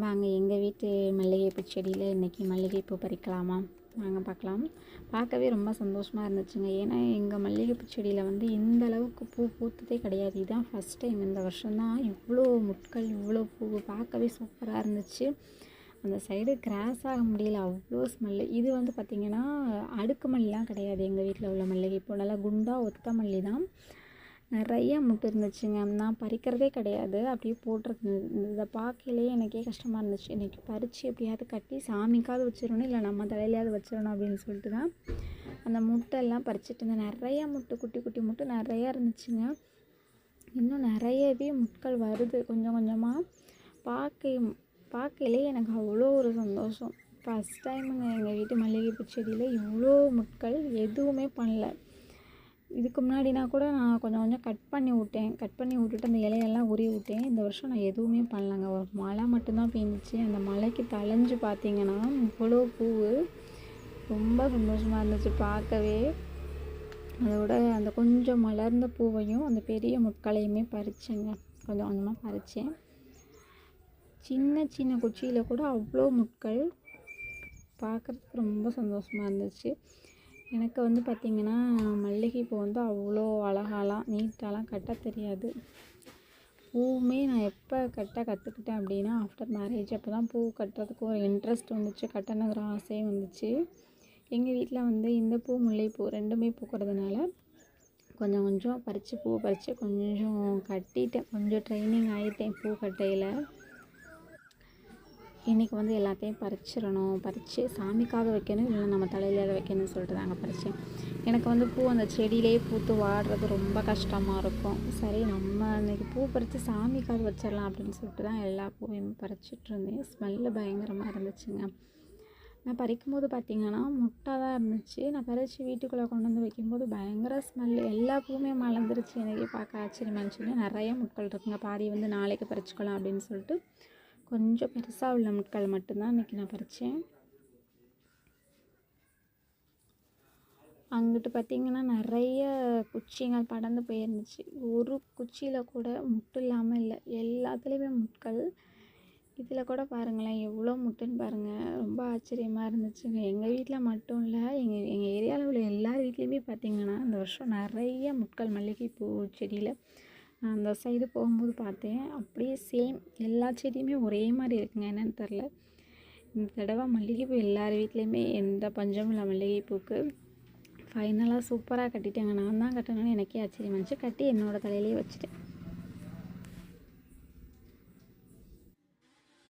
வாங்க எங்கள் வீட்டு மல்லிகைப்பூ செடியில் இன்றைக்கி மல்லிகைப்பூ பறிக்கலாமா? வாங்க பார்க்கலாம். பார்க்கவே ரொம்ப சந்தோஷமாக இருந்துச்சுங்க. ஏன்னா எங்கள் மல்லிகைப்பூ செடியில் வந்து இந்த அளவுக்கு பூ பூத்ததே கிடையாது. இதுதான் ஃபஸ்ட் டைம். இந்த வருஷம்தான் இவ்வளோ முட்கள், இவ்வளோ பூ. பார்க்கவே சூப்பராக இருந்துச்சு. அந்த சைடு கிராஸ் ஆக முடியல, அவ்வளோ ஸ்மெல்லு. இது வந்து பார்த்திங்கன்னா அடுக்கு மல்லிலாம் கிடையாது. எங்கள் வீட்டில் உள்ள மல்லிகைப்பூ நல்லா குண்டாக ஒத்த மல்லி தான். நிறைய முட்டு இருந்துச்சுங்க. நான் பறிக்கிறதே கிடையாது, அப்படியே போட்டிருக்கு. இதை பார்க்கலே எனக்கே கஷ்டமாக இருந்துச்சு. இன்றைக்கி பறித்து எப்படியாவது கட்டி சாமிக்காவது வச்சிடணும், இல்லை நம்ம தலையிலையாவது வச்சிடணும் அப்படின்னு சொல்லிட்டு தான் அந்த முட்டெல்லாம் பறிச்சிட்டு இருந்தேன். நிறையா முட்டு, குட்டி குட்டி முட்டு நிறையா இருந்துச்சுங்க. இன்னும் நிறையவே முட்கள் வருது கொஞ்சம் கொஞ்சமாக. பார்க்கலே எனக்கு அவ்வளோ ஒரு சந்தோஷம். ஃபஸ்ட் டைமுங்க எங்கள் வீட்டு மல்லிகைப்பூ செடியில் இவ்வளோ முட்கள். எதுவுமே பண்ணல. இதுக்கு முன்னாடினா கூட நான் கொஞ்சம் கொஞ்சம் கட் பண்ணி விட்டுட்டு அந்த இலையெல்லாம் உருவி விட்டேன். இந்த வருஷம் நான் எதுவுமே பண்ணலங்க. ஒரு மழை மட்டும்தான் பெஞ்சிச்சு. அந்த மழைக்கு தளைஞ்சு பார்த்திங்கன்னா இவ்வளோ பூ. ரொம்ப சந்தோஷமாக இருந்துச்சு பார்க்கவே. அதோட அந்த கொஞ்சம் மலர்ந்த பூவையும் அந்த பெரிய முட்களையுமே பறிச்சேங்க. கொஞ்சம் கொஞ்சமாக பறித்தேன். சின்ன சின்ன குச்சியில் கூட அவ்வளோ முட்கள். பார்க்குறதுக்கு ரொம்ப சந்தோஷமாக இருந்துச்சு. எனக்கு வந்து பார்த்திங்கன்னா மல்லிகைப்பூ வந்து அவ்வளோ அழகாலாம் நீட்டாலாம் கட்ட தெரியாது. பூவுமே நான் எப்போ கட்ட கற்றுக்கிட்டேன் அப்படின்னா ஆஃப்டர் மேரேஜ். அப்போ தான் பூ கட்டுறதுக்கு ஒரு இன்ட்ரெஸ்ட் வந்துச்சு, கட்டணுங்கிற ஆசையும் வந்துச்சு. எங்கள் வீட்டில் வந்து இந்த பூ, முல்லைப்பூ ரெண்டுமே பூக்கிறதுனால கொஞ்சம் கொஞ்சம் பூ பறித்து கொஞ்சம் கட்டிட்டேன். கொஞ்சம் ட்ரைனிங் ஆகிட்டேன் பூ கட்டையில். இன்றைக்கி வந்து எல்லாத்தையும் பறித்து சாமிக்காக வைக்கணும், இல்லை நம்ம தலையில் வைக்கணும்னு சொல்லிட்டு தாங்க பறித்தேன். எனக்கு வந்து பூ அந்த செடியிலேயே பூத்து வாடுறது ரொம்ப கஷ்டமாக இருக்கும். சரி, நம்ம இன்றைக்கி பூ பறித்து சாமிக்காக வச்சிடலாம் அப்படின்னு சொல்லிட்டு தான் எல்லா பூவையும் பறிச்சிட்டு இருந்தேன். ஸ்மெல்லு பயங்கரமாக இருந்துச்சுங்க. நான் பறிக்கும்போது பார்த்திங்கன்னா முட்டை தான் இருந்துச்சு. நான் பறித்து வீட்டுக்குள்ளே கொண்டு வந்து வைக்கும்போது பயங்கர ஸ்மெல்லு. எல்லா பூவுமே மலர்ந்துருச்சு. எனக்கே பார்க்க ஆச்சரியமாக இருந்துச்சுங்க. நிறைய முட்கள் இருக்குங்க. பாதி வந்து நாளைக்கு பறிச்சுக்கலாம் அப்படின்னு சொல்லிட்டு கொஞ்சம் பெருசாக உள்ள முட்கள் மட்டும்தான் இன்றைக்கி நான் பறித்தேன். அங்கிட்டு பார்த்திங்கன்னா நிறைய குச்சிங்கள் படர்ந்து போயிருந்துச்சு. ஒரு குச்சியில் கூட முட்டு இல்லாமல் இல்லை, எல்லாத்துலேயுமே முட்கள். இதில் கூட பாருங்களேன் எவ்வளோ முட்டுன்னு பாருங்கள். ரொம்ப ஆச்சரியமாக இருந்துச்சுங்க. எங்கள் வீட்டில் மட்டும் இல்லை, எங்கள் ஏரியாவில் உள்ள எல்லார் வீட்லேயுமே பார்த்திங்கன்னா இந்த வருஷம் நிறைய முட்கள் மல்லிகைப்பூ செடியில். நான் அந்த சைடு போகும்போது பார்த்தேன். அப்படியே சேம் எல்லா செடியுமே ஒரே மாதிரி இருக்குங்க. என்னென்னு தெரில. இந்த தடவை மல்லிகைப்பூ எல்லார் வீட்லேயுமே எந்த பஞ்சமும் இல்லை மல்லிகைப்பூக்கு. ஃபைனலாக சூப்பராக கட்டிட்டேங்க. நான் தான் கட்டணும்னு எனக்கே ஆச்சரியமாக இருந்துச்சு. கட்டி என்னோடய தலையிலேயே வச்சுட்டேன்.